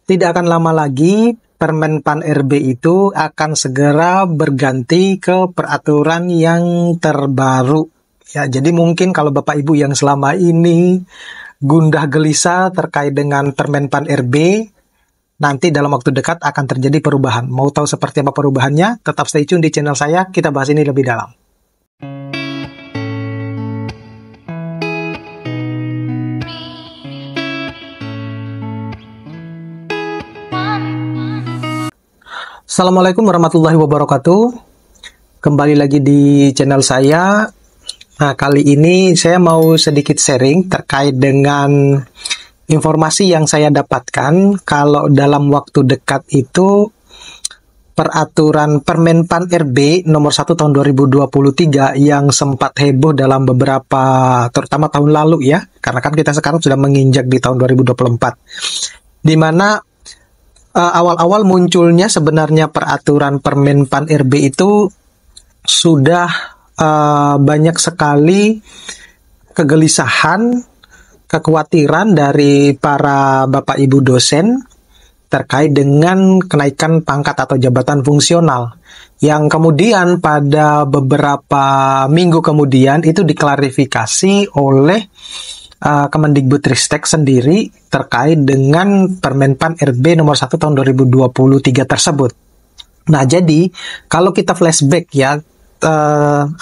Tidak akan lama lagi Permen Pan RB itu akan segera berganti ke peraturan yang terbaru. Ya, jadi mungkin kalau Bapak Ibu yang selama ini gundah gelisah terkait dengan Permen Pan RB, nanti dalam waktu dekat akan terjadi perubahan. Mau tahu seperti apa perubahannya? Tetap stay tune di channel saya, kita bahas ini lebih dalam. Assalamualaikum warahmatullahi wabarakatuh. Kembali lagi di channel saya. Nah, kali ini saya mau sedikit sharing terkait dengan informasi yang saya dapatkan kalau dalam waktu dekat itu peraturan Permen Pan RB nomor 1 tahun 2023 yang sempat heboh dalam beberapa, terutama tahun lalu ya, karena kan kita sekarang sudah menginjak di tahun 2024, di mana awal-awal munculnya sebenarnya peraturan Permen Pan RB itu sudah banyak sekali kegelisahan, kekhawatiran dari para Bapak Ibu dosen terkait dengan kenaikan pangkat atau jabatan fungsional yang kemudian pada beberapa minggu kemudian itu diklarifikasi oleh Kemendikbudristek sendiri terkait dengan Permen Pan RB nomor 1 tahun 2023 tersebut. Nah, jadi kalau kita flashback ya,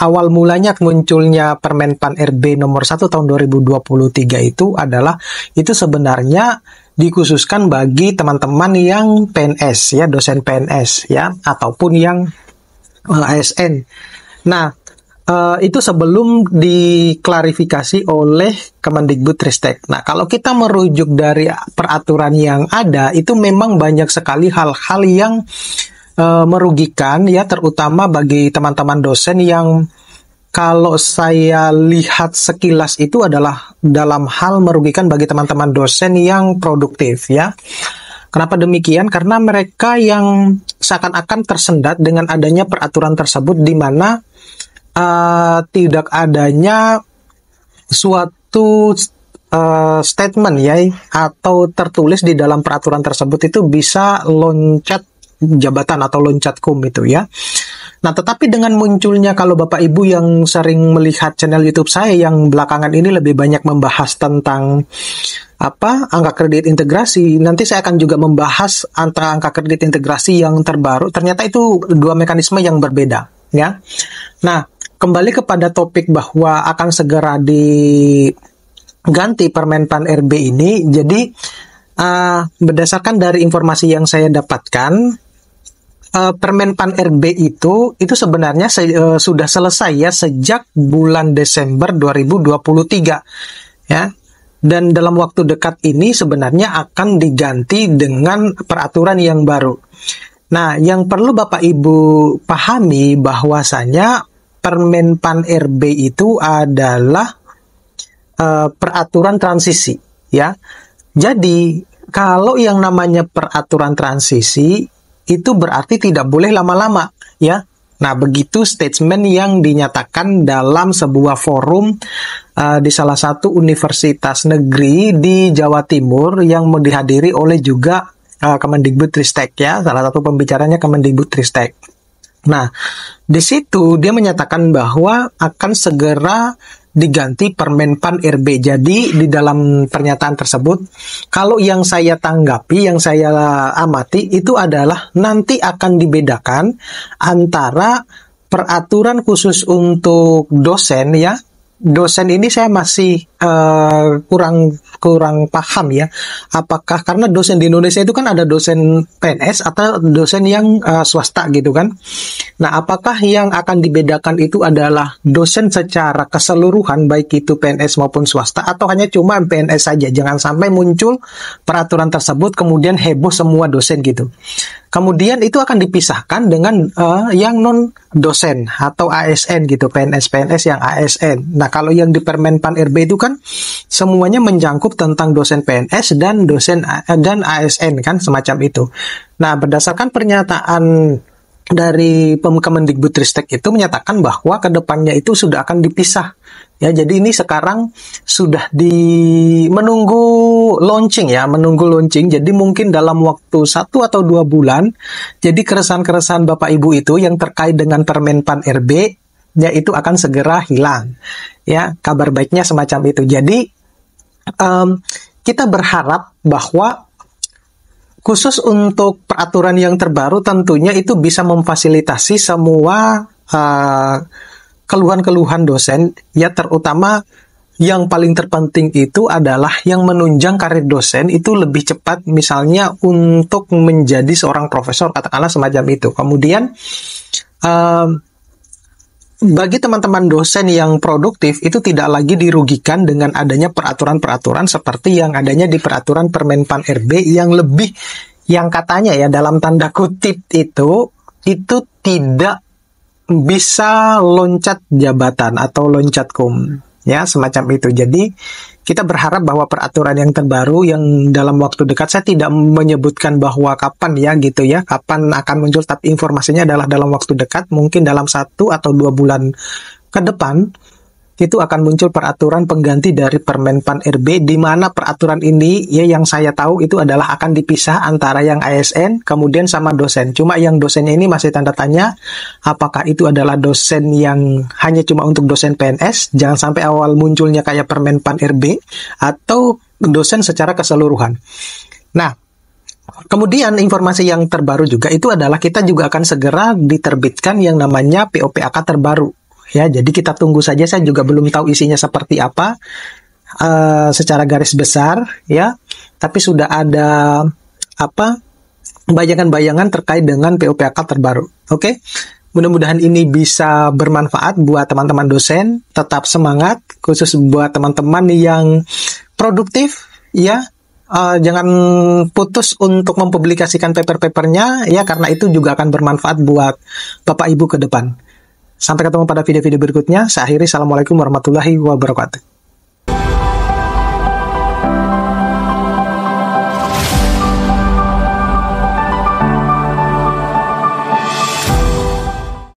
awal mulanya munculnya Permen Pan RB nomor 1 tahun 2023 itu sebenarnya dikhususkan bagi teman-teman yang PNS ya, dosen PNS ya, ataupun yang ASN. Nah, itu sebelum diklarifikasi oleh Kemendikbudristek. Nah, kalau kita merujuk dari peraturan yang ada, itu memang banyak sekali hal-hal yang merugikan ya, terutama bagi teman-teman dosen yang kalau saya lihat sekilas itu adalah dalam hal merugikan bagi teman-teman dosen yang produktif ya. Kenapa demikian? Karena mereka yang seakan-akan tersendat dengan adanya peraturan tersebut, di mana tidak adanya suatu statement ya atau tertulis di dalam peraturan tersebut itu bisa loncat jabatan atau loncat kum itu ya. Nah, tetapi dengan munculnya, kalau Bapak Ibu yang sering melihat channel YouTube saya yang belakangan ini lebih banyak membahas tentang angka kredit integrasi, nanti saya akan juga membahas antara angka kredit integrasi yang terbaru. Ternyata itu dua mekanisme yang berbeda ya. Nah, kembali kepada topik bahwa akan segera diganti Permen Pan RB ini. Jadi berdasarkan dari informasi yang saya dapatkan, Permen Pan RB itu sebenarnya sudah selesai ya sejak bulan Desember 2023 ya. Dan dalam waktu dekat ini sebenarnya akan diganti dengan peraturan yang baru. Nah, yang perlu Bapak Ibu pahami bahwasanya Permen Pan RB itu adalah peraturan transisi ya. Jadi kalau yang namanya peraturan transisi itu berarti tidak boleh lama-lama ya. Nah, begitu statement yang dinyatakan dalam sebuah forum di salah satu universitas negeri di Jawa Timur yang dihadiri oleh juga Kemendikbudristek ya, salah satu pembicaranya Kemendikbudristek. Nah, di situ dia menyatakan bahwa akan segera diganti Permen Pan RB. Jadi di dalam pernyataan tersebut, kalau yang saya tanggapi, yang saya amati itu adalah nanti akan dibedakan antara peraturan khusus untuk dosen ya. Dosen ini saya masih kurang paham ya. Apakah karena dosen di Indonesia itu kan ada dosen PNS atau dosen yang swasta gitu kan. Nah, apakah yang akan dibedakan itu adalah dosen secara keseluruhan baik itu PNS maupun swasta, atau hanya cuma PNS saja? Jangan sampai muncul peraturan tersebut kemudian heboh semua dosen gitu. Kemudian itu akan dipisahkan dengan yang non dosen atau ASN gitu, PNS yang ASN. Nah, kalau yang di Permen Pan RB itu kan semuanya menjangkup tentang dosen PNS dan dosen dan ASN kan, semacam itu. Nah, berdasarkan pernyataan dari Kemendikbudristek itu menyatakan bahwa kedepannya itu sudah akan dipisah. Ya, jadi ini sekarang sudah menunggu launching ya, menunggu launching. Jadi mungkin dalam waktu 1 atau 2 bulan, jadi keresahan-keresahan Bapak Ibu itu yang terkait dengan Permen Pan RB, ya itu akan segera hilang. Ya, kabar baiknya semacam itu. Jadi kita berharap bahwa khusus untuk peraturan yang terbaru tentunya itu bisa memfasilitasi semua keluhan-keluhan dosen, ya terutama yang paling terpenting itu adalah yang menunjang karir dosen itu lebih cepat, misalnya untuk menjadi seorang profesor, katakanlah semacam itu. Kemudian bagi teman-teman dosen yang produktif itu tidak lagi dirugikan dengan adanya peraturan-peraturan seperti yang adanya di peraturan Permen Pan RB yang lebih, yang katanya ya dalam tanda kutip itu tidak bisa loncat jabatan atau loncat ya semacam itu. Jadi kita berharap bahwa peraturan yang terbaru yang dalam waktu dekat, saya tidak menyebutkan bahwa kapan ya gitu ya, kapan akan muncul, tapi informasinya adalah dalam waktu dekat, mungkin dalam 1 atau 2 bulan ke depan itu akan muncul peraturan pengganti dari Permen Pan RB, di mana peraturan ini ya yang saya tahu itu adalah akan dipisah antara yang ASN kemudian sama dosen. Cuma yang dosennya ini masih tanda tanya, apakah itu adalah dosen yang hanya cuma untuk dosen PNS, jangan sampai awal munculnya kayak Permen Pan RB, atau dosen secara keseluruhan. Nah, kemudian informasi yang terbaru juga itu adalah kita juga akan segera diterbitkan yang namanya POPAK terbaru. Ya, jadi kita tunggu saja. Saya juga belum tahu isinya seperti apa secara garis besar, ya. Tapi sudah ada bayangan-bayangan terkait dengan POPAK terbaru. Oke, mudah-mudahan ini bisa bermanfaat buat teman-teman dosen. Tetap semangat, khusus buat teman-teman yang produktif, ya. Jangan putus untuk mempublikasikan paper-papernya, ya, karena itu juga akan bermanfaat buat Bapak Ibu ke depan. Sampai ketemu pada video-video berikutnya. Saya akhiri. Assalamualaikum warahmatullahi wabarakatuh.